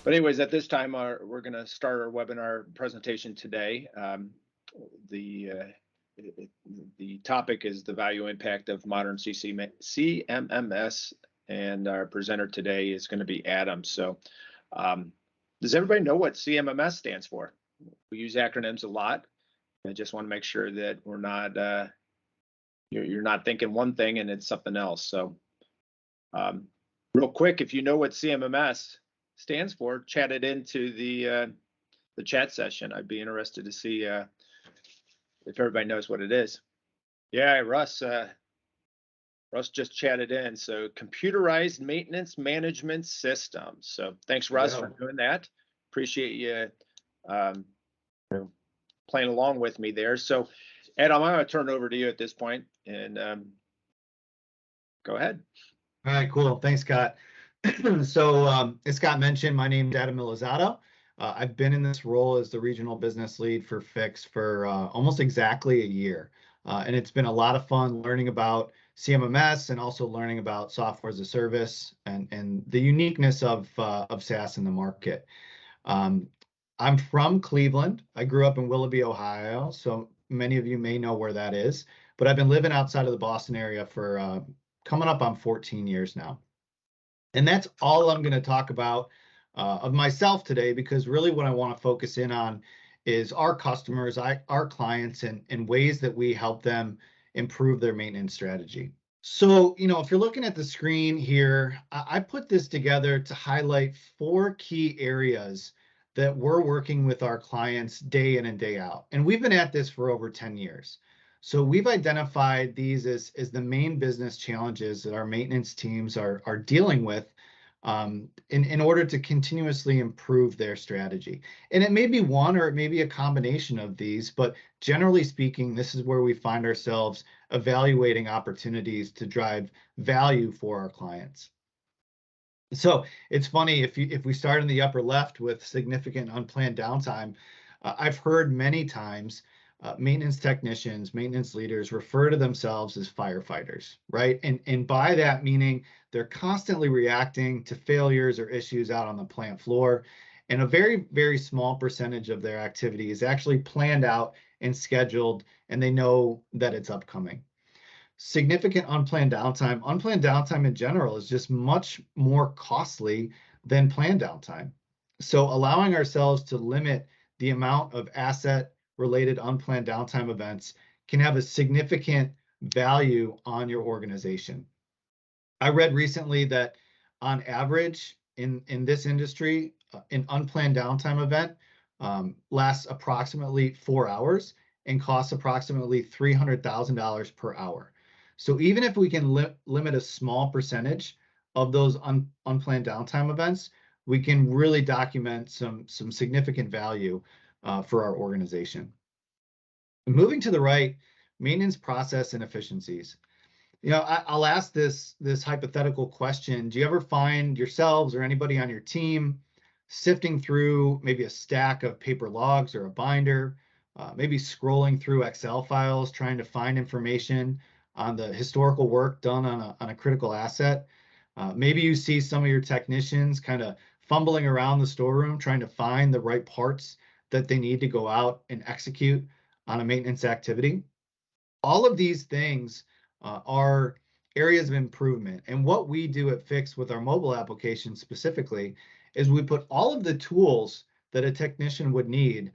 But anyways, at this time, we're going to start our webinar presentation today. The topic is the value impact of modern CMMS, and our presenter today is going to be Adam. So does everybody know what CMMS stands for? We use acronyms a lot. I just want to make sure that we're not, you're not thinking one thing and it's something else. So real quick, if you know what CMMS stands for, chat it into the chat session. I'd be interested to see if everybody knows what it is. Yeah, Russ just chatted in. So computerized maintenance management system. So thanks, Russ, for doing that. Appreciate you, playing along with me there. So Adam, I'm going to turn it over to you at this point, and go ahead. All right, cool. Thanks, Scott. So as Scott mentioned, my name is Adam Milizato. I've been in this role as the regional business lead for Fiix for almost exactly a year. And it's been a lot of fun learning about CMMS and also learning about software as a service and the uniqueness of SaaS in the market. I'm from Cleveland. I grew up in Willoughby, Ohio, so many of you may know where that is. But I've been living outside of the Boston area for coming up on 14 years now. And that's all I'm going to talk about of myself today, because really what I want to focus in on is our customers, our clients, and ways that we help them improve their maintenance strategy. So, if you're looking at the screen here, I put this together to highlight 4 key areas that we're working with our clients day in and day out. And we've been at this for over 10 years. So we've identified these as the main business challenges that our maintenance teams are dealing with in order to continuously improve their strategy. And it may be one or it may be a combination of these, but generally speaking, this is where we find ourselves evaluating opportunities to drive value for our clients. So it's funny, if we start in the upper left with significant unplanned downtime, I've heard many times maintenance technicians, maintenance leaders refer to themselves as firefighters, right? And by that meaning they're constantly reacting to failures or issues out on the plant floor. And a very, very small percentage of their activity is actually planned out and scheduled, and they know that it's upcoming. Significant unplanned downtime in general is just much more costly than planned downtime. So allowing ourselves to limit the amount of asset-related unplanned downtime events can have a significant value on your organization. I read recently that on average in this industry, an unplanned downtime event lasts approximately 4 hours and costs approximately $300,000 per hour. So even if we can limit a small percentage of those unplanned downtime events, we can really document some significant value for our organization. Moving to the right, maintenance process inefficiencies. I'll ask this hypothetical question. Do you ever find yourselves or anybody on your team sifting through maybe a stack of paper logs or a binder, maybe scrolling through Excel files, trying to find information on the historical work done on a critical asset? Maybe you see some of your technicians kind of fumbling around the storeroom, trying to find the right parts that they need to go out and execute on a maintenance activity. All of these things are areas of improvement. And what we do at Fiix with our mobile application specifically is we put all of the tools that a technician would need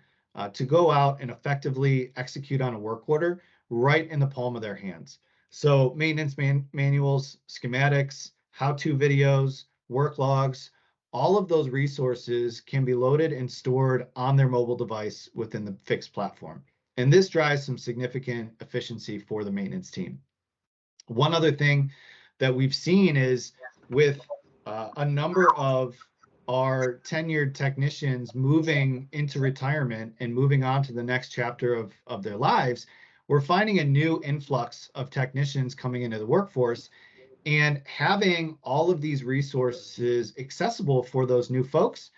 to go out and effectively execute on a work order right in the palm of their hands. So maintenance manuals, schematics, how-to videos, work logs, all of those resources can be loaded and stored on their mobile device within the Fiix platform. And this drives some significant efficiency for the maintenance team. One other thing that we've seen is with a number of our tenured technicians moving into retirement and moving on to the next chapter of their lives, we're finding a new influx of technicians coming into the workforce, and having all of these resources accessible for those new folks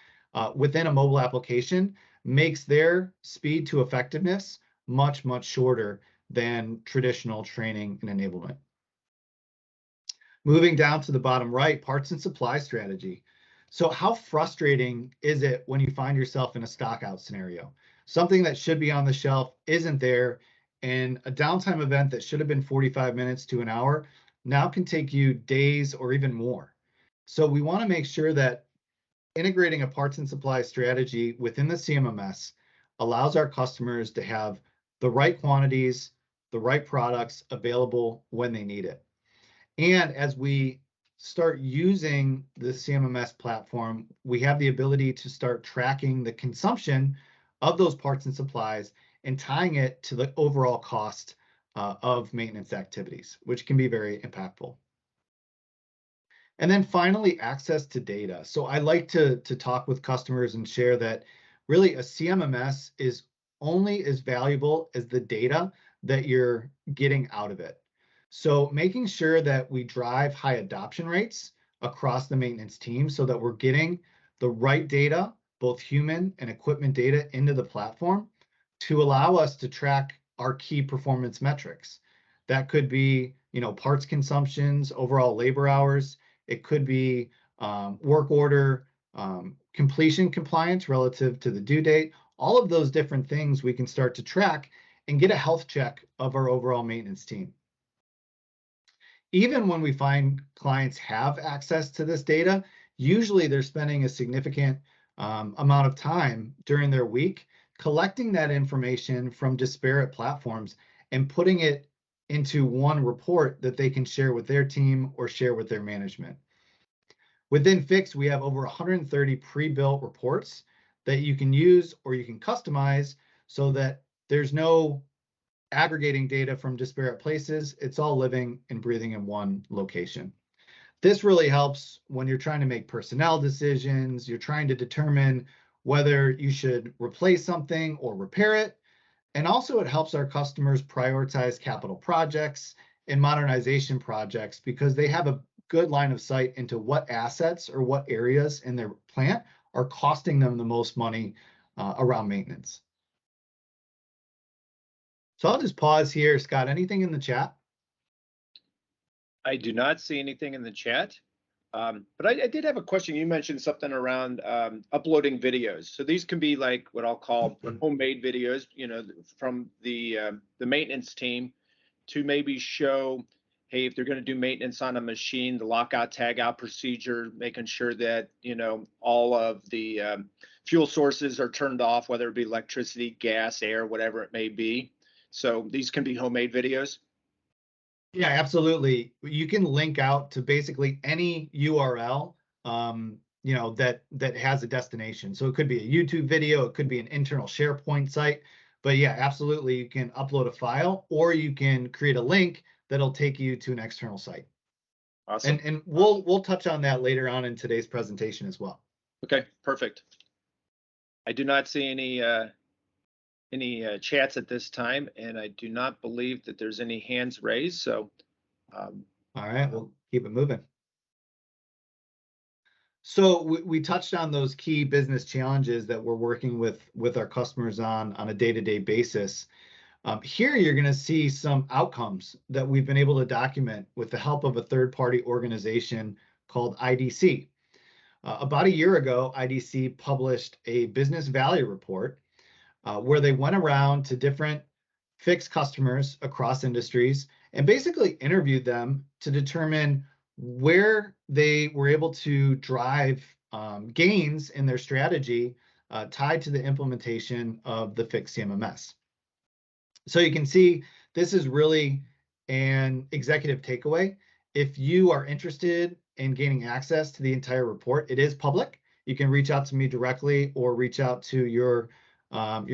within a mobile application makes their speed to effectiveness much, much shorter than traditional training and enablement. Moving down to the bottom right, parts and supply strategy. So how frustrating is it when you find yourself in a stock out scenario? Something that should be on the shelf isn't there, and a downtime event that should have been 45 minutes to an hour now can take you days or even more. So we want to make sure that integrating a parts and supply strategy within the CMMS allows our customers to have the right quantities, the right products available when they need it. And as we start using the CMMS platform, we have the ability to start tracking the consumption of those parts and supplies and tying it to the overall cost of maintenance activities, which can be very impactful. And then finally, access to data. So I like to talk with customers and share that really a CMMS is only as valuable as the data that you're getting out of it. So making sure that we drive high adoption rates across the maintenance team so that we're getting the right data, both human and equipment data, into the platform to allow us to track our key performance metrics. That could be, parts consumptions, overall labor hours. It could be work order, completion compliance relative to the due date. All of those different things we can start to track and get a health check of our overall maintenance team. Even when we find clients have access to this data, usually they're spending a significant amount of time during their week collecting that information from disparate platforms and putting it into one report that they can share with their team or share with their management. Within Fiix, we have over 130 pre-built reports that you can use or you can customize so that there's no aggregating data from disparate places. It's all living and breathing in one location. This really helps when you're trying to make personnel decisions, you're trying to determine whether you should replace something or repair it. And also it helps our customers prioritize capital projects and modernization projects because they have a good line of sight into what assets or what areas in their plant are costing them the most money around maintenance. So I'll just pause here. Scott, anything in the chat? I do not see anything in the chat. But I did have a question. You mentioned something around uploading videos. So these can be like what I'll call homemade videos, from the maintenance team to maybe show, hey, if they're going to do maintenance on a machine, the lockout tagout procedure, making sure that all of the fuel sources are turned off, whether it be electricity, gas, air, whatever it may be. So these can be homemade videos. Yeah, absolutely. You can link out to basically any URL, that has a destination. So it could be a YouTube video, it could be an internal SharePoint site, but yeah, absolutely. You can upload a file or you can create a link that'll take you to an external site. Awesome. And we'll touch on that later on in today's presentation as well. Okay, perfect. I do not see any chats at this time, and I do not believe that there's any hands raised. So, all right, we'll keep it moving. So we touched on those key business challenges that we're working with our customers on a day-to-day basis. Here you're going to see some outcomes that we've been able to document with the help of a third-party organization called IDC. About a year ago, IDC published a business value report where they went around to different Fiix customers across industries and basically interviewed them to determine where they were able to drive gains in their strategy tied to the implementation of the Fiix CMMS. So you can see this is really an executive takeaway. If you are interested in gaining access to the entire report, it is public. You can reach out to me directly or reach out to your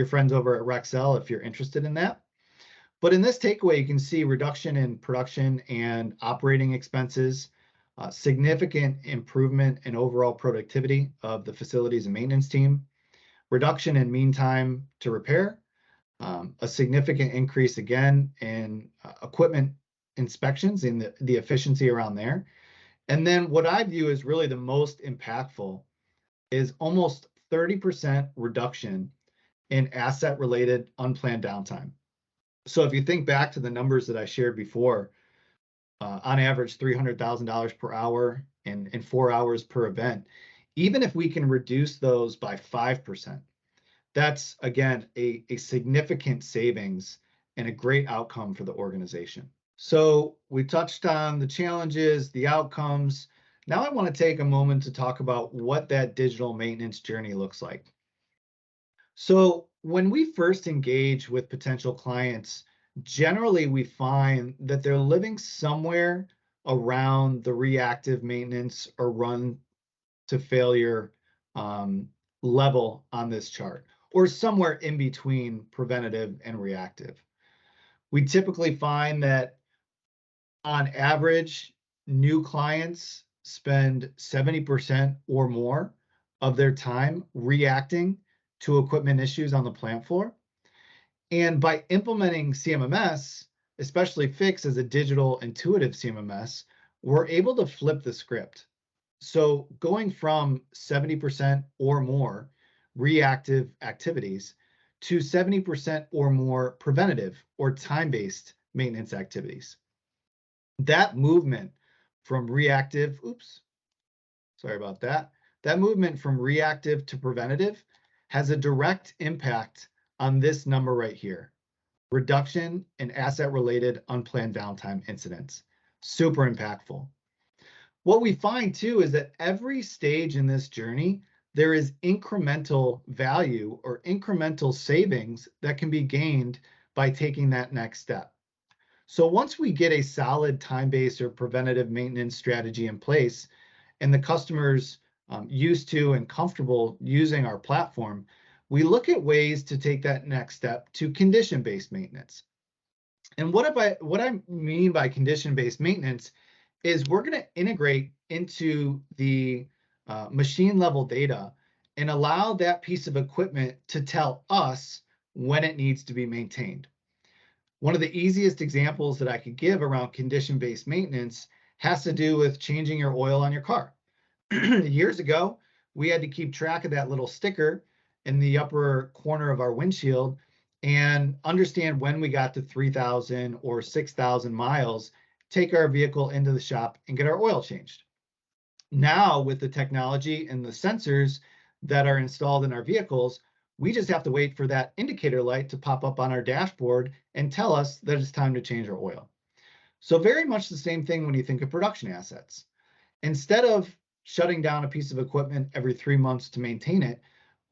friends over at Rexel if you're interested in that. But in this takeaway, you can see reduction in production and operating expenses, significant improvement in overall productivity of the facilities and maintenance team, reduction in mean time to repair, a significant increase again in equipment inspections and the efficiency around there. And then what I view as really the most impactful is almost 30% reduction in asset-related unplanned downtime. So if you think back to the numbers that I shared before, on average $300,000 per hour and 4 hours per event, Even if we can reduce those by 5%, that's, again, a significant savings and a great outcome for the organization. So we touched on the challenges, the outcomes. Now I want to take a moment to talk about what that digital maintenance journey looks like. So when we first engage with potential clients, generally we find that they're living somewhere around the reactive maintenance or run to failure level on this chart, or somewhere in between preventative and reactive. We typically find that on average, new clients spend 70% or more of their time reacting to equipment issues on the plant floor. And by implementing CMMS, especially Fiix as a digital intuitive CMMS, we're able to flip the script. So going from 70% or more reactive activities to 70% or more preventative or time-based maintenance activities. That movement from reactive, sorry about that. That movement from reactive to preventative has a direct impact on this number right here. Reduction in asset-related unplanned downtime incidents. Super impactful. What we find too is that every stage in this journey, there is incremental value or incremental savings that can be gained by taking that next step. So once we get a solid time-based or preventative maintenance strategy in place, and the customer's used to and comfortable using our platform, we look at ways to take that next step to condition-based maintenance. And what I mean by condition-based maintenance is we're going to integrate into the machine level data and allow that piece of equipment to tell us when it needs to be maintained. One of the easiest examples that I could give around condition-based maintenance has to do with changing your oil on your car. Years ago, we had to keep track of that little sticker in the upper corner of our windshield and understand when we got to 3,000 or 6,000 miles, take our vehicle into the shop and get our oil changed. Now, with the technology and the sensors that are installed in our vehicles, we just have to wait for that indicator light to pop up on our dashboard and tell us that it's time to change our oil. So very much the same thing when you think of production assets. Instead of shutting down a piece of equipment every 3 months to maintain it,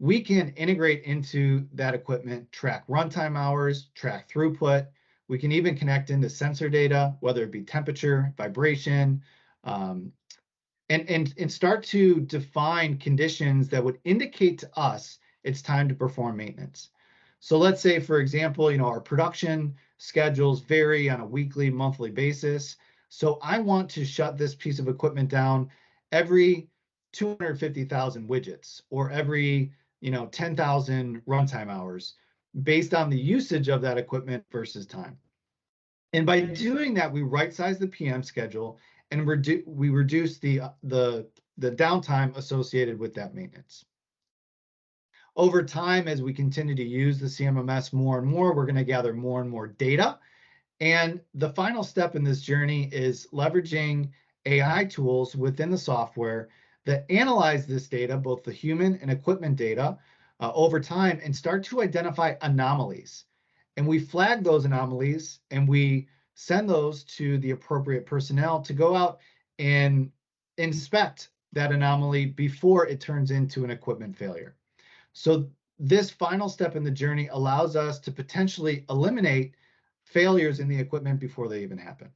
we can integrate into that equipment, track runtime hours, track throughput. We can even connect into sensor data, whether it be temperature, vibration, and start to define conditions that would indicate to us it's time to perform maintenance. So let's say, for example, our production schedules vary on a weekly, monthly basis. So I want to shut this piece of equipment down every 250,000 widgets or every 10,000 runtime hours based on the usage of that equipment versus time. And by doing that, we right-size the PM schedule and we reduce the downtime associated with that maintenance. Over time, as we continue to use the CMMS more and more, we're going to gather more and more data. And the final step in this journey is leveraging AI tools within the software that analyze this data, both the human and equipment data, over time, and start to identify anomalies. And we flag those anomalies and we send those to the appropriate personnel to go out and inspect that anomaly before it turns into an equipment failure. So this final step in the journey allows us to potentially eliminate failures in the equipment before they even happen.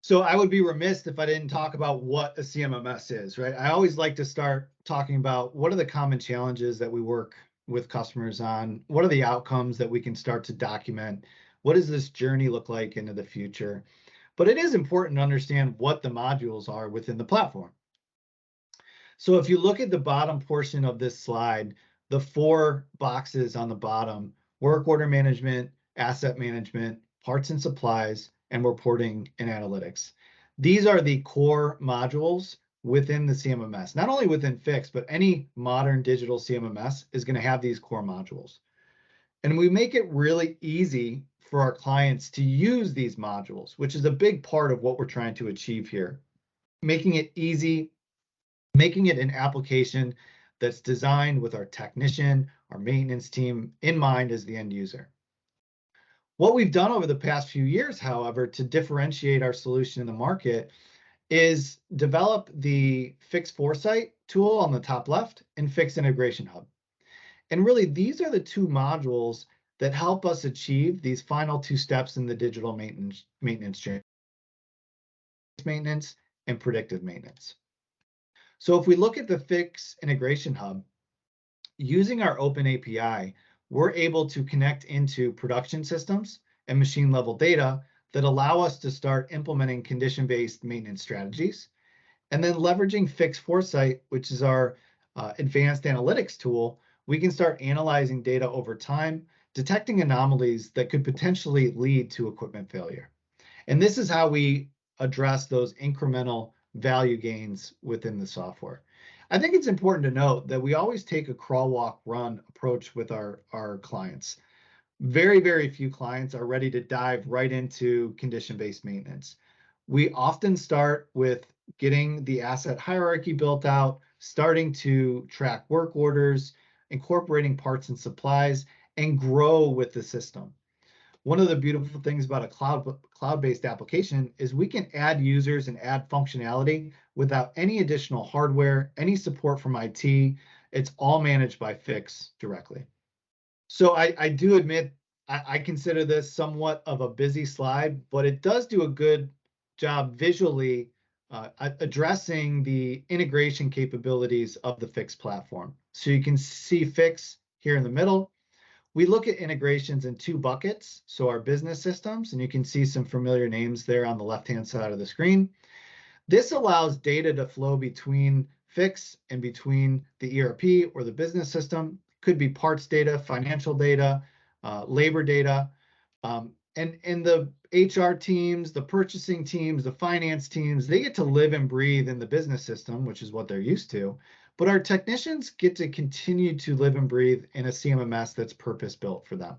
So I would be remiss if I didn't talk about what a CMMS is, right? I always like to start talking about what are the common challenges that we work with customers on, what are the outcomes that we can start to document, what does this journey look like into the future? But it is important to understand what the modules are within the platform. So if you look at the bottom portion of this slide, the 4 boxes on the bottom, work order management, asset management, parts and supplies, and reporting and analytics. These are the core modules within the CMMS, not only within Fiix, but any modern digital CMMS is going to have these core modules. And we make it really easy for our clients to use these modules, which is a big part of what we're trying to achieve here. Making it easy, making it an application that's designed with our technician, our maintenance team in mind as the end user. What we've done over the past few years, however, to differentiate our solution in the market is develop the Fiix Foresight tool on the top left and Fiix Integration Hub. And really, these are the two modules that help us achieve these final two steps in the digital maintenance journey, maintenance and predictive maintenance. So if we look at the Fiix Integration Hub, using our open API, we're able to connect into production systems and machine level data that allow us to start implementing condition-based maintenance strategies. And then leveraging Fiix Foresight, which is our advanced analytics tool, we can start analyzing data over time, detecting anomalies that could potentially lead to equipment failure. And this is how we address those incremental value gains within the software. I think it's important to note that we always take a crawl, walk, run approach with our clients. Very, very few clients are ready to dive right into condition-based maintenance. We often start with getting the asset hierarchy built out, starting to track work orders, incorporating parts and supplies, and grow with the system. One of the beautiful things about a cloud-based application is we can add users and add functionality without any additional hardware, any support from IT. It's all managed by Fiix directly. So I do admit, I consider this somewhat of a busy slide, but it does do a good job visually addressing the integration capabilities of the Fiix platform. So you can see Fiix here in the middle. We look at integrations in two buckets. So our business systems, and you can see some familiar names there on the left-hand side of the screen. This allows data to flow between Fiix and between the ERP or the business system. Could be parts data, financial data, labor data, and the HR teams, the purchasing teams, the finance teams, they get to live and breathe in the business system, which is what they're used to. But our technicians get to continue to live and breathe in a CMMS that's purpose-built for them.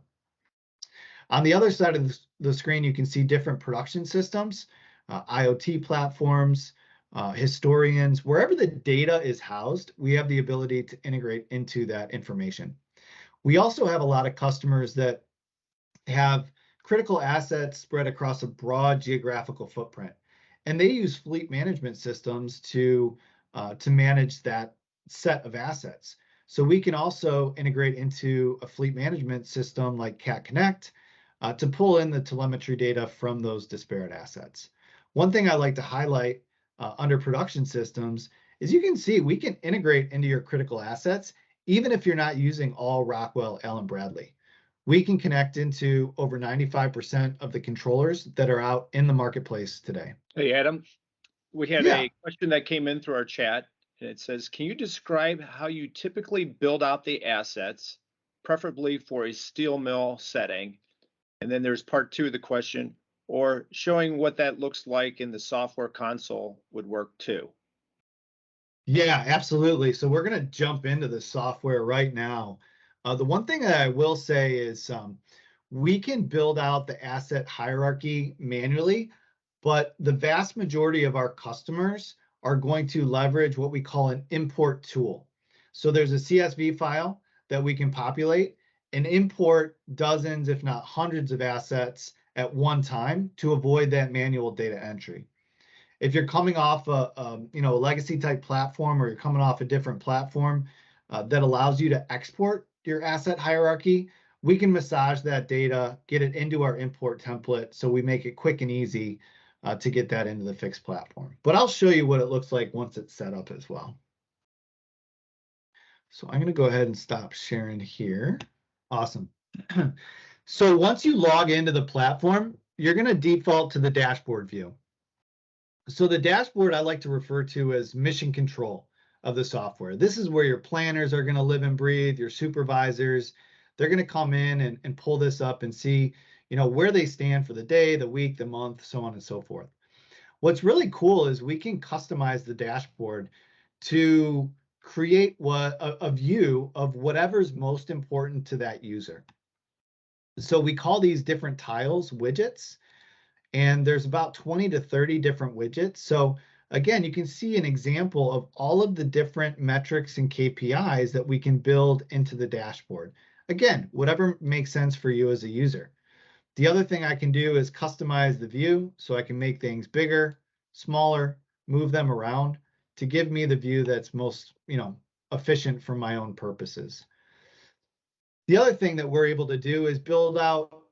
On the other side of the screen, you can see different production systems, IoT platforms, historians. Wherever the data is housed, we have the ability to integrate into that information. We also have a lot of customers that have critical assets spread across a broad geographical footprint, and they use fleet management systems to manage that set of assets. So we can also integrate into a fleet management system like Cat Connect to pull in the telemetry data from those disparate assets. One thing I like to highlight under production systems is you can see we can integrate into your critical assets even if you're not using all Rockwell Allen Bradley. We can connect into over 95% of the controllers that are out in the marketplace today. Hey, Adam, we had a question that came in through our chat, and it says, can you describe how you typically build out the assets, preferably for a steel mill setting? And then there's part two of the question, or showing what that looks like in the software console would work too. Yeah, absolutely. So we're going to jump into the software right now. The one thing that I will say is we can build out the asset hierarchy manually, but the vast majority of our customers are going to leverage what we call an import tool. So there's a CSV file that we can populate and import dozens, if not hundreds of assets at one time to avoid that manual data entry. If you're coming off a legacy type platform, or you're coming off a different platform that allows you to export your asset hierarchy, we can massage that data, get it into our import template, so we make it quick and easy to get that into the Fiix platform. But I'll show you what it looks like once it's set up as well. So I'm going to go ahead and stop sharing here. Awesome. So once you log into the platform, you're going to default to the dashboard view. So the dashboard I like to refer to as mission control of the software. This is where your planners are going to live and breathe, your supervisors. They're going to come in and pull this up and see, where they stand for the day, the week, the month, so on and so forth. What's really cool is we can customize the dashboard to create a view of whatever's most important to that user. So we call these different tiles widgets, and there's about 20 to 30 different widgets. So again, you can see an example of all of the different metrics and KPIs that we can build into the dashboard. Again, whatever makes sense for you as a user. The other thing I can do is customize the view, so I can make things bigger, smaller, move them around to give me the view that's most, efficient for my own purposes. The other thing that we're able to do is build out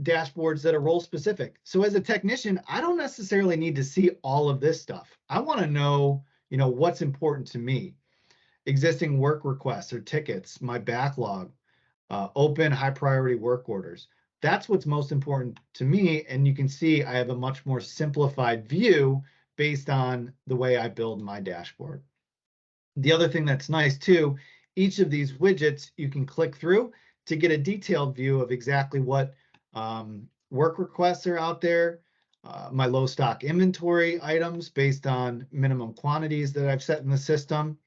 dashboards that are role specific. So as a technician, I don't necessarily need to see all of this stuff. I want to know, what's important to me. Existing work requests or tickets, my backlog, open high priority work orders. That's what's most important to me. And you can see I have a much more simplified view based on the way I build my dashboard. The other thing that's nice too, each of these widgets you can click through to get a detailed view of exactly what work requests are out there, my low stock inventory items based on minimum quantities that I've set in the system.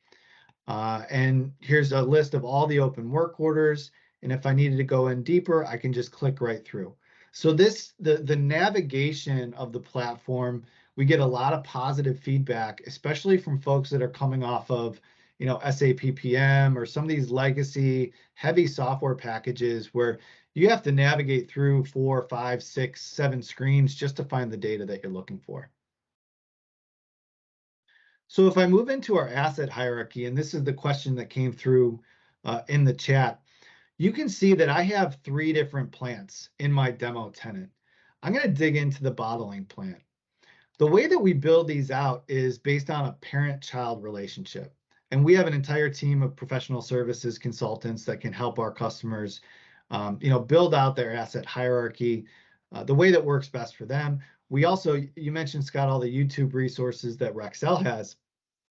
And here's a list of all the open work orders. And if I needed to go in deeper, I can just click right through. So the navigation of the platform, we get a lot of positive feedback, especially from folks that are coming off of, SAP PM or some of these legacy heavy software packages where you have to navigate through 4, 5, 6, 7 screens just to find the data that you're looking for. So if I move into our asset hierarchy, and this is the question that came through in the chat, you can see that I have 3 different plants in my demo tenant. I'm going to dig into the bottling plant. The way that we build these out is based on a parent-child relationship. And we have an entire team of professional services consultants that can help our customers, build out their asset hierarchy the way that works best for them. We also, you mentioned, Scott, all the YouTube resources that Rexel has.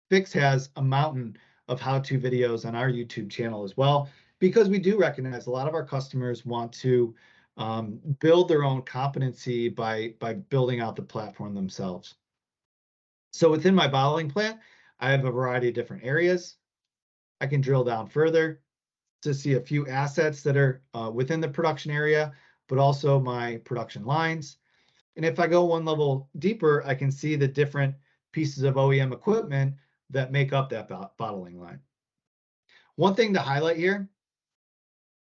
Fiix has a mountain of how-to videos on our YouTube channel as well, because we do recognize a lot of our customers want to build their own competency by building out the platform themselves. So within my bottling plant, I have a variety of different areas. I can drill down further to see a few assets that are within the production area, but also my production lines. And if I go one level deeper, I can see the different pieces of OEM equipment that make up that bottling line. One thing to highlight here,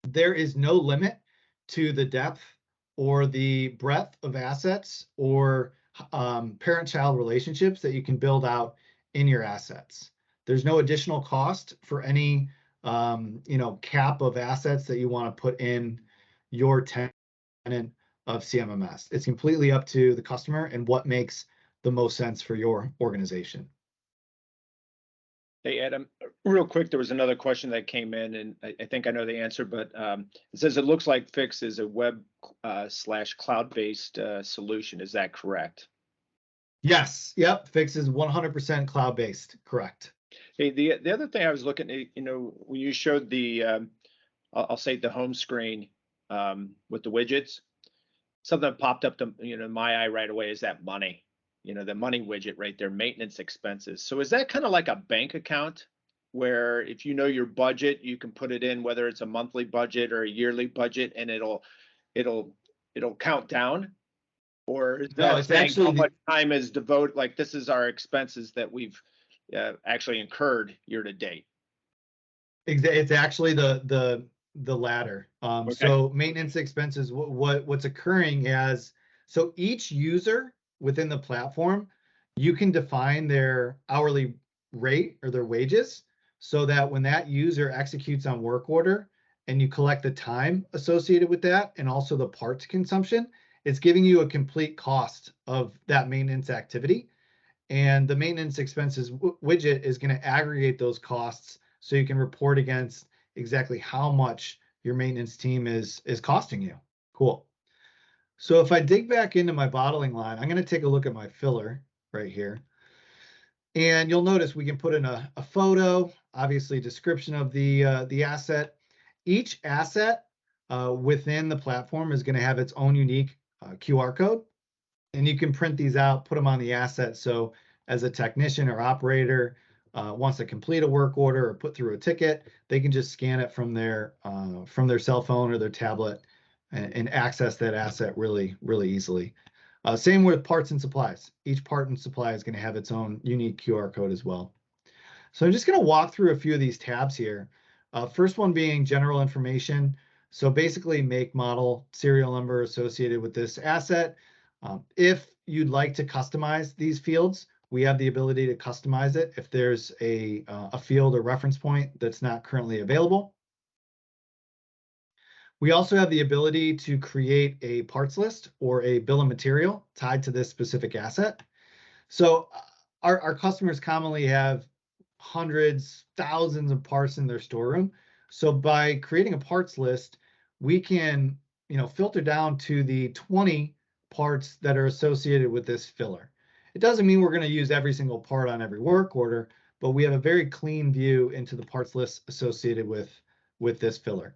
there is no limit to the depth or the breadth of assets or parent-child relationships that you can build out in your assets. There's no additional cost for any cap of assets that you want to put in your tenant of CMMS. It's completely up to the customer and what makes the most sense for your organization. Hey, Adam, real quick, there was another question that came in, and I think I know the answer, but it says it looks like Fiix is a web / cloud-based solution. Is that correct? Yes. Yep. Fiix is 100% cloud-based. Correct. Hey, the other thing I was looking at, when you showed the, I'll say the home screen with the widgets, something that popped up to my eye right away is that money. The money widget right there, maintenance expenses. So is that kind of like a bank account where if you know your budget, you can put it in, whether it's a monthly budget or a yearly budget, and it'll count down? Or is that it's saying actually how much time is devoted, like this is our expenses that we've actually incurred year to date? It's actually the latter. Okay. So maintenance expenses, what's occurring as, so each user within the platform, you can define their hourly rate or their wages so that when that user executes on work order and you collect the time associated with that and also the parts consumption, it's giving you a complete cost of that maintenance activity. And the maintenance expenses widget is going to aggregate those costs so you can report against exactly how much your maintenance team is costing you. Cool. So if I dig back into my bottling line, I'm going to take a look at my filler right here. And you'll notice we can put in a photo, obviously description of the asset. Each asset within the platform is going to have its own unique QR code. And you can print these out, put them on the asset. So as a technician or operator wants to complete a work order or put through a ticket, they can just scan it from their cell phone or their tablet and access that asset really, really easily. Same with parts and supplies. Each part and supply is going to have its own unique QR code as well. So I'm just going to walk through a few of these tabs here. First one being general information. So basically make, model, serial number associated with this asset. If you'd like to customize these fields, we have the ability to customize it if there's a field or reference point that's not currently available. We also have the ability to create a parts list or a bill of material tied to this specific asset. So our customers commonly have hundreds, thousands of parts in their storeroom. So by creating a parts list, we can, filter down to the 20 parts that are associated with this filler. It doesn't mean we're going to use every single part on every work order, but we have a very clean view into the parts list associated with this filler.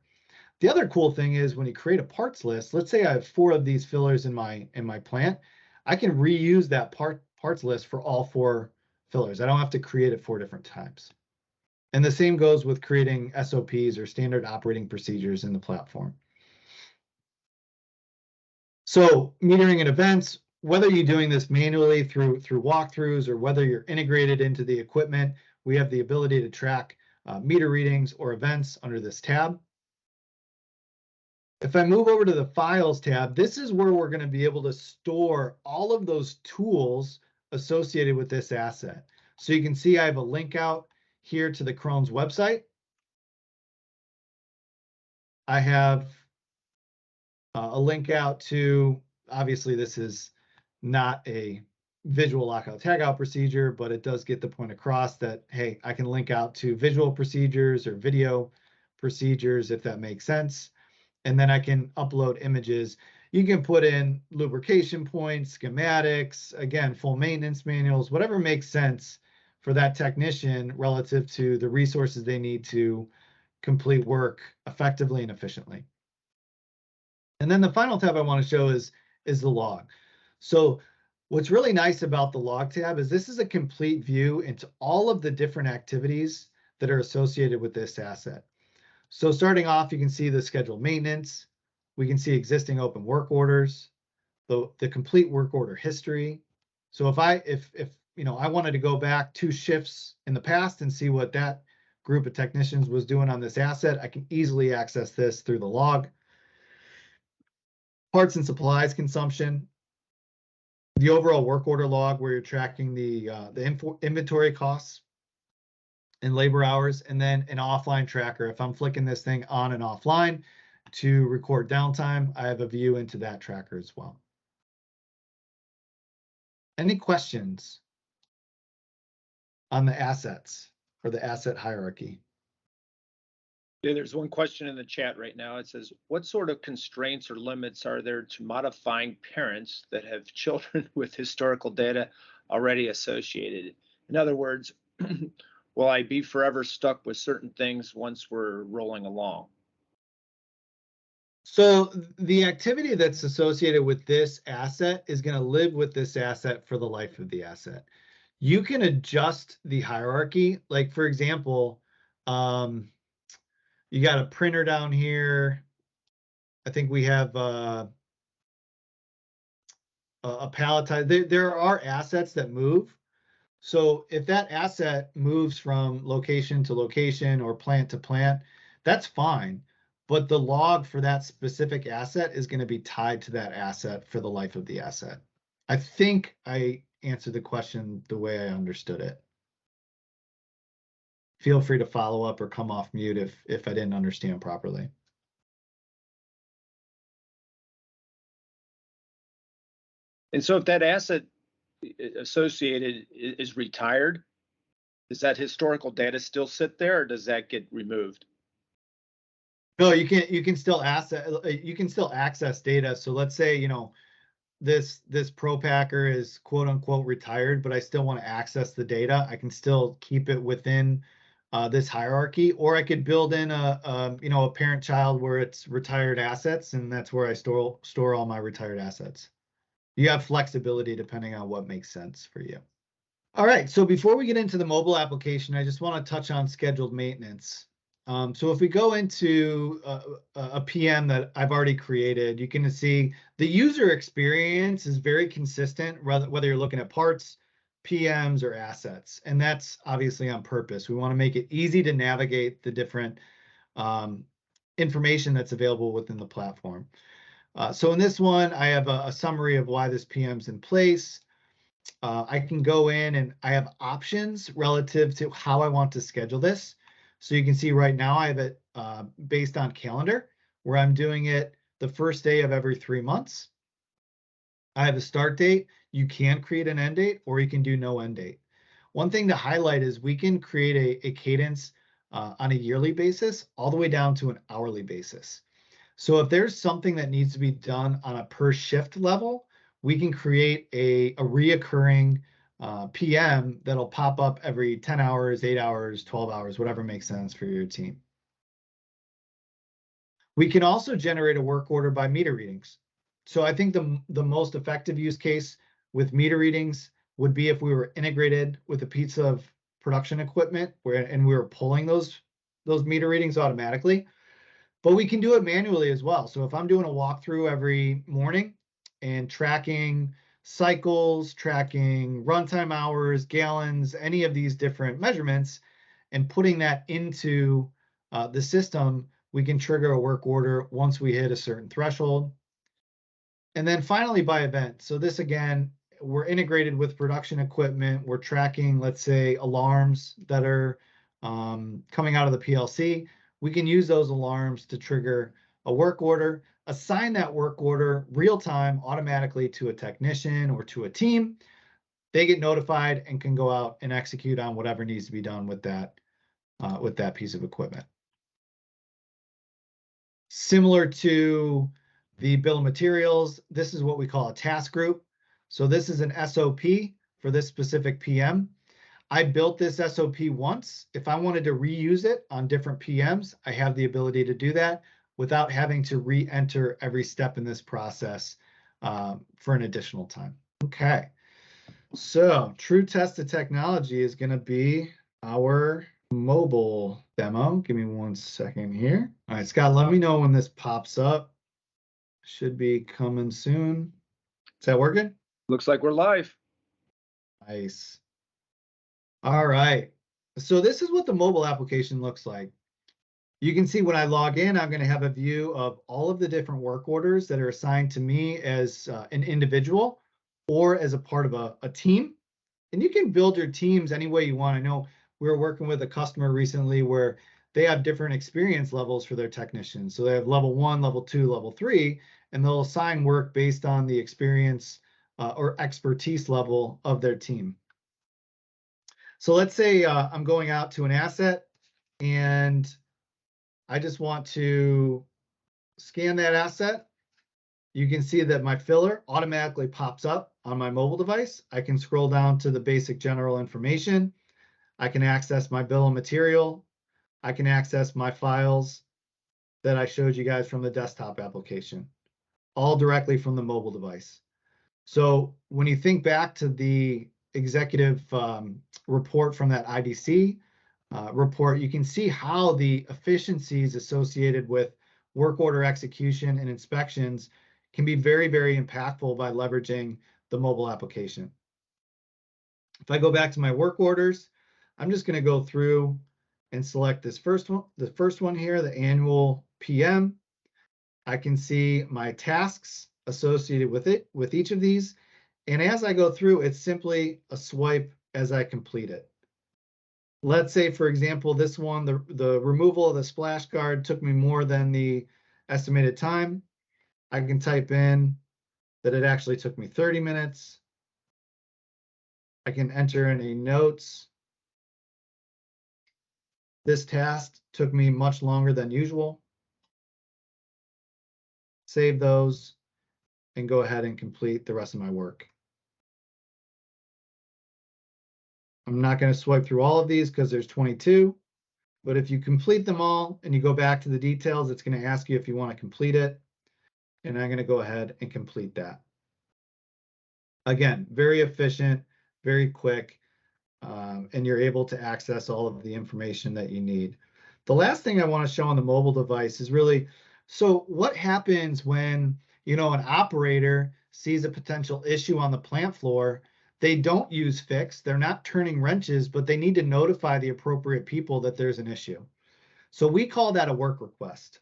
The other cool thing is when you create a parts list, let's say I have 4 of these fillers in my plant, I can reuse that parts list for all 4 fillers. I don't have to create it 4 different times. And the same goes with creating SOPs or standard operating procedures in the platform. So metering and events, whether you're doing this manually through walkthroughs or whether you're integrated into the equipment, we have the ability to track meter readings or events under this tab. If I move over to the Files tab, this is where we're going to be able to store all of those tools associated with this asset. So you can see I have a link out here to the Crohn's website. I have a link out to, obviously this is not a visual lockout tagout procedure, but it does get the point across that, hey, I can link out to visual procedures or video procedures if that makes sense. And then I can upload images. You can put in lubrication points, schematics, again, full maintenance manuals, whatever makes sense for that technician relative to the resources they need to complete work effectively and efficiently. And then the final tab I want to show is the log. So what's really nice about the log tab is this is a complete view into all of the different activities that are associated with this asset. So starting off, you can see the scheduled maintenance. We can see existing open work orders, the complete work order history. So if I wanted to go back 2 shifts in the past and see what that group of technicians was doing on this asset, I can easily access this through the log. Parts and supplies consumption, the overall work order log where you're tracking the inventory costs and labor hours, and then an offline tracker. If I'm flicking this thing on and offline to record downtime, I have a view into that tracker as well. Any questions on the assets or the asset hierarchy? Yeah, there's one question in the chat right now. It says, what sort of constraints or limits are there to modifying parents that have children with historical data already associated? In other words, will I be forever stuck with certain things once we're rolling along? So the activity that's associated with this asset is going to live with this asset for the life of the asset. You can adjust the hierarchy. Like, for example, you got a printer down here. I think we have a palletizer. There are assets that move. So if that asset moves from location to location or plant to plant, that's fine. But the log for that specific asset is going to be tied to that asset for the life of the asset. I think I answered the question the way I understood it. Feel free to follow up or come off mute if I didn't understand properly. And so if that asset associated is retired, does that historical data still sit there, or does that get removed? No, you can still access data. So let's say, this pro packer is quote unquote retired, but I still want to access the data. I can still keep it within this hierarchy, or I could build in a parent child where it's retired assets, and that's where I store all my retired assets. You have flexibility depending on what makes sense for you. All right, so before we get into the mobile application, I just want to touch on scheduled maintenance. So if we go into a PM that I've already created, you can see the user experience is very consistent, whether you're looking at parts, PMs, or assets. And that's obviously on purpose. We want to make it easy to navigate the different information that's available within the platform. So in this one, I have a summary of why this PM's in place. I can go in and I have options relative to how I want to schedule this. So you can see right now I have it based on calendar, where I'm doing it the first day of every 3 months. I have a start date. You can create an end date, or you can do no end date. One thing to highlight is we can create a cadence on a yearly basis all the way down to an hourly basis. So if there's something that needs to be done on a per shift level, we can create a reoccurring PM that'll pop up every 10 hours, 8 hours, 12 hours, whatever makes sense for your team. We can also generate a work order by meter readings. So I think the most effective use case with meter readings would be if we were integrated with a piece of production equipment and we were pulling those meter readings automatically. But we can do it manually as well. So if I'm doing a walkthrough every morning and tracking cycles, tracking runtime hours, gallons, any of these different measurements, and putting that into the system, we can trigger a work order once we hit a certain threshold. And then finally by event. So this again, we're integrated with production equipment. We're tracking, let's say, alarms that are coming out of the PLC. We can use those alarms to trigger a work order, assign that work order real time automatically to a technician or to a team. They get notified and can go out and execute on whatever needs to be done with that piece of equipment. Similar to the bill of materials, this is what we call a task group. So this is an SOP for this specific PM. I built this SOP once. If I wanted to reuse it on different PMs, I have the ability to do that without having to re-enter every step in this process for an additional time. Okay, so true test of technology is going to be our mobile demo. Give me 1 second here. All right, Scott, let me know when this pops up. Should be coming soon. Is that working? Looks like we're live. Nice. All right. So this is what the mobile application looks like. You can see when I log in, I'm going to have a view of all of the different work orders that are assigned to me as an individual or as a part of a team. And you can build your teams any way you want. I know we were working with a customer recently where they have different experience levels for their technicians. So they have level 1, level 2, level 3, and they'll assign work based on the experience or expertise level of their team. So let's say I'm going out to an asset and I just want to scan that asset. You can see that my filler automatically pops up on my mobile device. I can scroll down to the basic general information. I can access my bill of material. I can access my files that I showed you guys from the desktop application, all directly from the mobile device. So when you think back to the executive report from that IDC report, you can see how the efficiencies associated with work order execution and inspections can be very, very impactful by leveraging the mobile application. If I go back to my work orders, I'm just going to go through and select this first one here, the annual PM. I can see my tasks associated with it, with each of these. And as I go through, it's simply a swipe as I complete it. Let's say, for example, this one, the removal of the splash guard took me more than the estimated time. I can type in that it actually took me 30 minutes. I can enter in a notes. This task took me much longer than usual. Save those and go ahead and complete the rest of my work. I'm not going to swipe through all of these because there's 22, but if you complete them all and you go back to the details, it's going to ask you if you want to complete it. And I'm going to go ahead and complete that. Again, very efficient, very quick, and you're able to access all of the information that you need. The last thing I want to show on the mobile device is really, so what happens when, an operator sees a potential issue on the plant floor? They don't use Fiix, they're not turning wrenches, but they need to notify the appropriate people that there's an issue. So we call that a work request.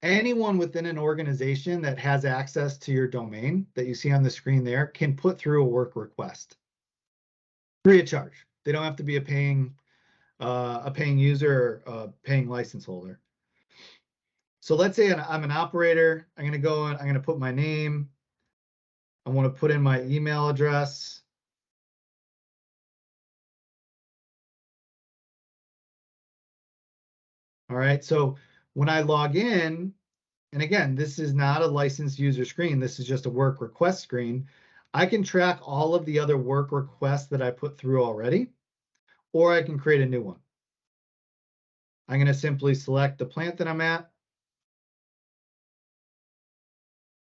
Anyone within an organization that has access to your domain that you see on the screen there can put through a work request free of charge. They don't have to be a paying user or a paying license holder. So let's say I'm an operator. I'm going to go and I'm going to put my name. I want to put in my email address. All right. So when I log in, and again, this is not a licensed user screen. This is just a work request screen. I can track all of the other work requests that I put through already, or I can create a new one. I'm going to simply select the plant that I'm at.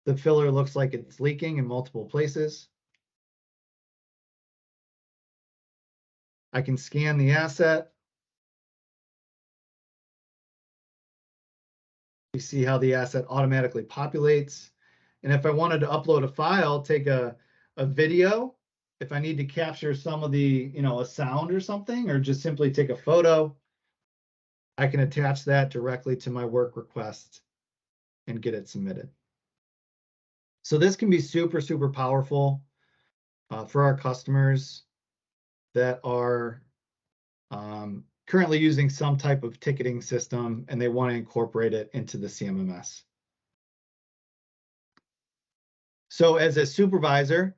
The filler looks like it's leaking in multiple places. I can scan the asset. You see how the asset automatically populates. And if I wanted to upload a file, take a video, if I need to capture some of the, a sound or something, or just simply take a photo, I can attach that directly to my work request and get it submitted. So this can be super, super powerful for our customers that are currently using some type of ticketing system and they want to incorporate it into the CMMS. So as a supervisor,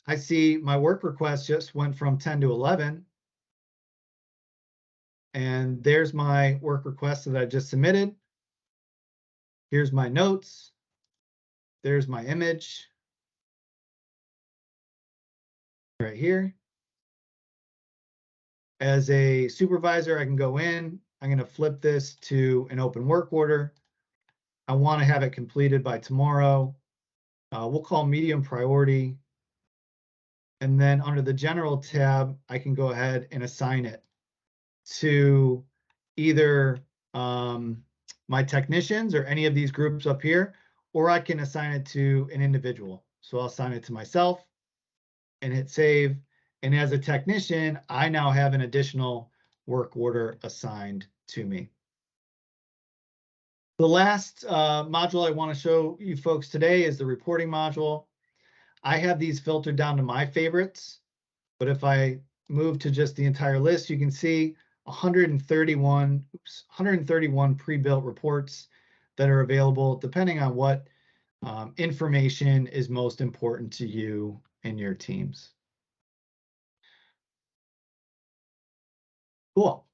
I see my work request just went from 10 to 11. And there's my work request that I just submitted. Here's my notes. There's my image right here. As a supervisor, I can go in. I'm going to flip this to an open work order. I want to have it completed by tomorrow. We'll call medium priority. And then under the general tab, I can go ahead and assign it to either my technicians or any of these groups up here, or I can assign it to an individual. So I'll assign it to myself and hit save. And as a technician, I now have an additional work order assigned to me. The last module I want to show you folks today is the reporting module. I have these filtered down to my favorites, but if I move to just the entire list, you can see 131 pre-built reports that are available depending on what information is most important to you and your teams. Cool.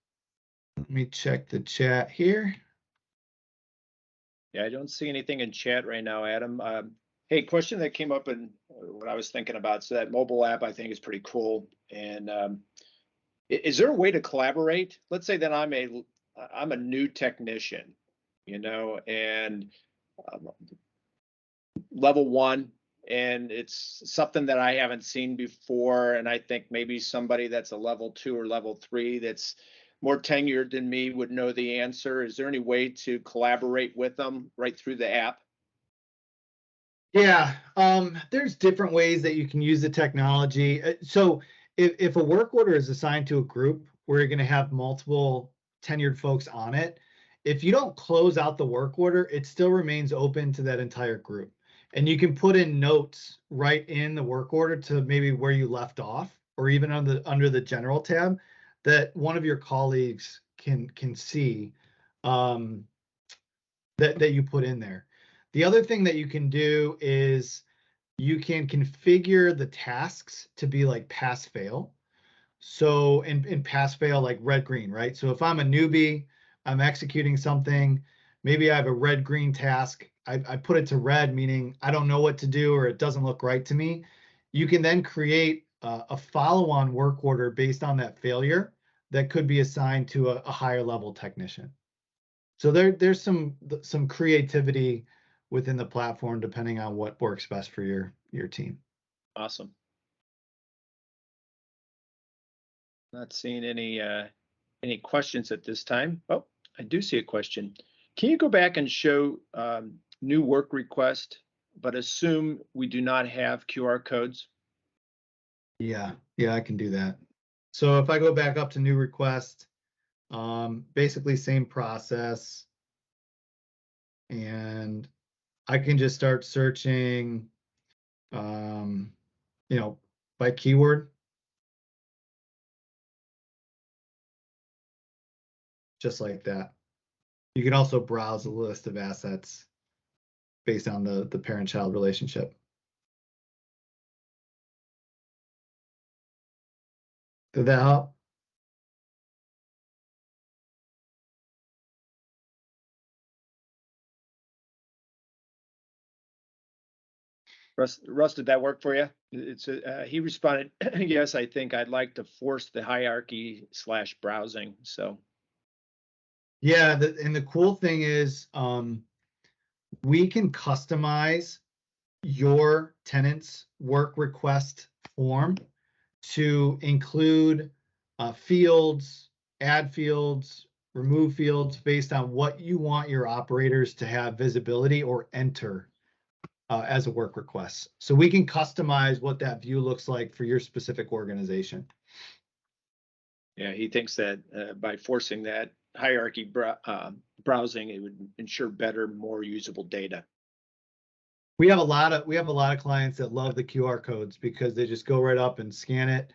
Let me check the chat here. Yeah, I don't see anything in chat right now, Adam. Hey, question that came up in what I was thinking about. So that mobile app I think is pretty cool. And is there a way to collaborate? Let's say that I'm a new technician, and level 1, and it's something that I haven't seen before, and I think maybe somebody that's a level 2 or level 3 that's more tenured than me would know the answer. Is there any way to collaborate with them right through the app? Yeah, there's different ways that you can use the technology. So if a work order is assigned to a group where you're going to have multiple tenured folks on it, if you don't close out the work order, it still remains open to that entire group. And you can put in notes right in the work order to maybe where you left off, or even under the general tab, that one of your colleagues can see that you put in there. The other thing that you can do is you can configure the tasks to be like pass fail. So in pass fail, like red green, right? So if I'm a newbie, I'm executing something, maybe I have a red green task. I put it to red, meaning I don't know what to do or it doesn't look right to me. You can then create a follow-on work order based on that failure that could be assigned to a higher level technician. So there's some creativity within the platform depending on what works best for your team. Awesome. Not seeing any Any questions at this time? Oh, I do see a question. Can you go back and show new work request, but assume we do not have QR codes? Yeah, I can do that. So if I go back up to new request, basically same process. And I can just start searching, by keyword. Just like that. You can also browse a list of assets based on the parent-child relationship. Did that help? Russ, did that work for you? He responded, yes, I think I'd like to force the hierarchy / browsing. So Yeah, and the cool thing is we can customize your tenant's work request form to include fields, add fields, remove fields based on what you want your operators to have visibility or enter as a work request. So we can customize what that view looks like for your specific organization. yeah, he thinks that by forcing that hierarchy browsing, it would ensure better, more usable data. We have a lot of clients that love the QR codes because they just go right up and scan it.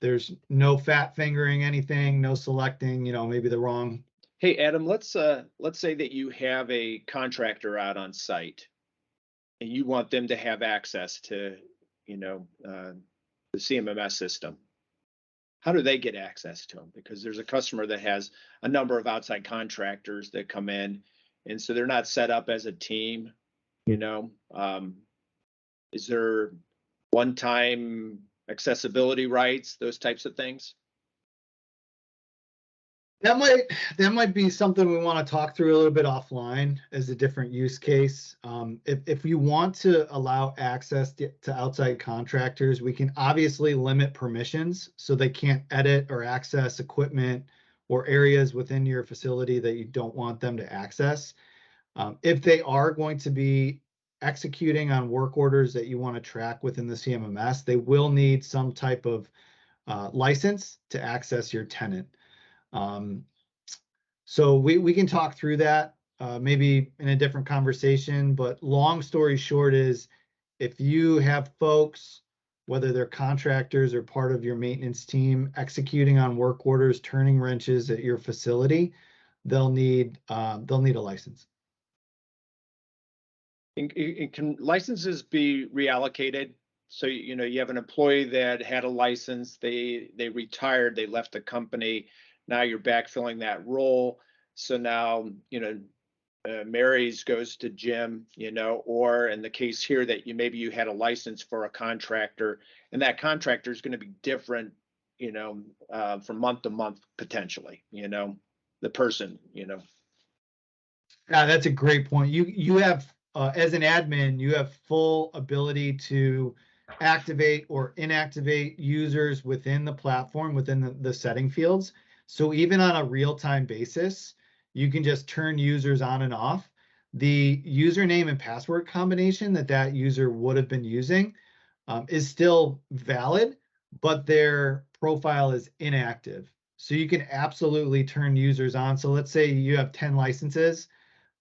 There's no fat fingering anything, no selecting, maybe the wrong. Hey, Adam, let's say that you have a contractor out on site and you want them to have access to, the CMMS system. How do they get access to them? Because there's a customer that has a number of outside contractors that come in, and so they're not set up as a team. Is there one-time accessibility rights, those types of things? That might be something we want to talk through a little bit offline as a different use case. If you want to allow access to outside contractors, we can obviously limit permissions so they can't edit or access equipment or areas within your facility that you don't want them to access. If they are going to be executing on work orders that you want to track within the CMMS, they will need some type of license to access your tenant. So we can talk through that maybe in a different conversation, but long story short is if you have folks, whether they're contractors or part of your maintenance team, executing on work orders, turning wrenches at your facility, they'll need a license. Can licenses be reallocated? So, you have an employee that had a license, they retired, they left the company. Now you're backfilling that role. So now, Mary's goes to Jim, or in the case here that maybe you had a license for a contractor and that contractor is going to be different, from month to month, potentially, the person, Yeah, that's a great point. You have, as an admin, you have full ability to activate or inactivate users within the platform, within the setting fields. So even on a real-time basis, you can just turn users on and off. The username and password combination that user would have been using is still valid, but their profile is inactive. So you can absolutely turn users on. So let's say you have 10 licenses,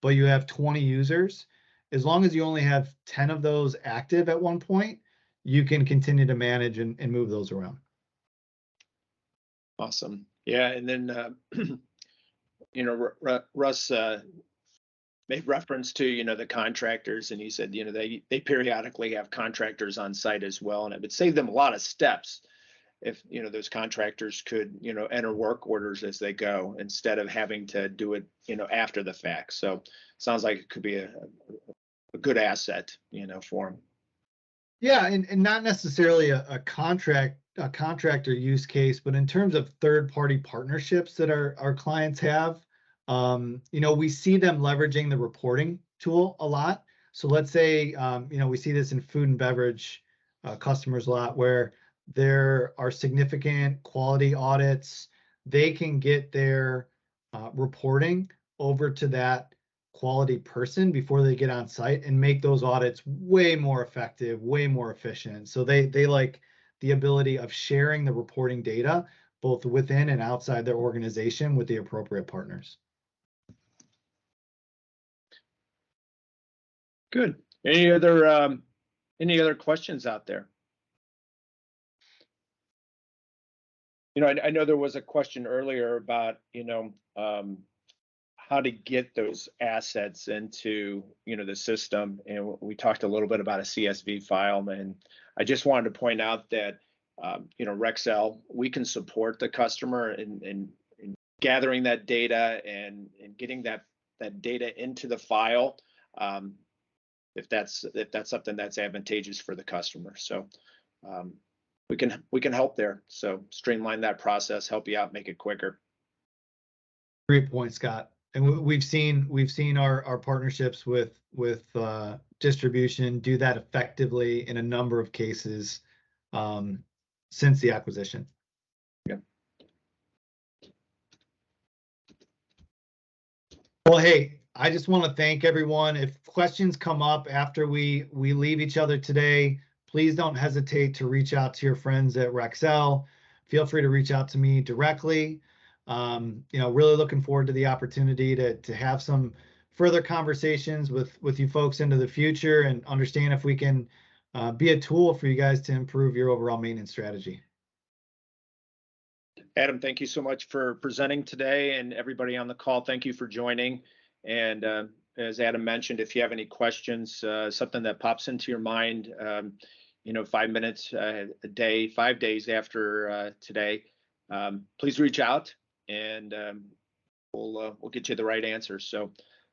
but you have 20 users. As long as you only have 10 of those active at one point, you can continue to manage and move those around. Awesome. Yeah, and then Russ made reference to the contractors, and he said they periodically have contractors on site as well, and it would save them a lot of steps if those contractors could enter work orders as they go instead of having to do it after the fact. So sounds like it could be a good asset for them. Yeah, and not necessarily a contractor use case, but in terms of third-party partnerships that our clients have, we see them leveraging the reporting tool a lot. So let's say, we see this in food and beverage customers a lot where there are significant quality audits they can get their reporting over to that quality person before they get on site and make those audits way more effective, way more efficient. So they like the ability of sharing the reporting data both within and outside their organization with the appropriate partners. Good. Any other questions out there? I know there was a question earlier about, how to get those assets into, the system. And we talked a little bit about a CSV file. And I just wanted to point out that, Rexel, we can support the customer in gathering that data and getting that data into the file. If that's something that's advantageous for the customer. So we can help there. So streamline that process, help you out, make it quicker. Great point, Scott. And we've seen our partnerships with distribution do that effectively in a number of cases since the acquisition. Yeah. Well, hey, I just want to thank everyone. If questions come up after we leave each other today, please don't hesitate to reach out to your friends at Rexel. Feel free to reach out to me directly. Really looking forward to the opportunity to have some further conversations with you folks into the future and understand if we can be a tool for you guys to improve your overall maintenance strategy. Adam, thank you so much for presenting today, and everybody on the call, thank you for joining. And as Adam mentioned, if you have any questions, something that pops into your mind, 5 minutes a day, 5 days after today, please reach out and we'll get you the right answer. So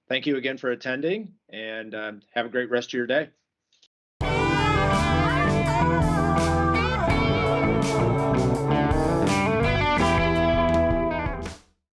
thank you again for attending, and have a great rest of your day.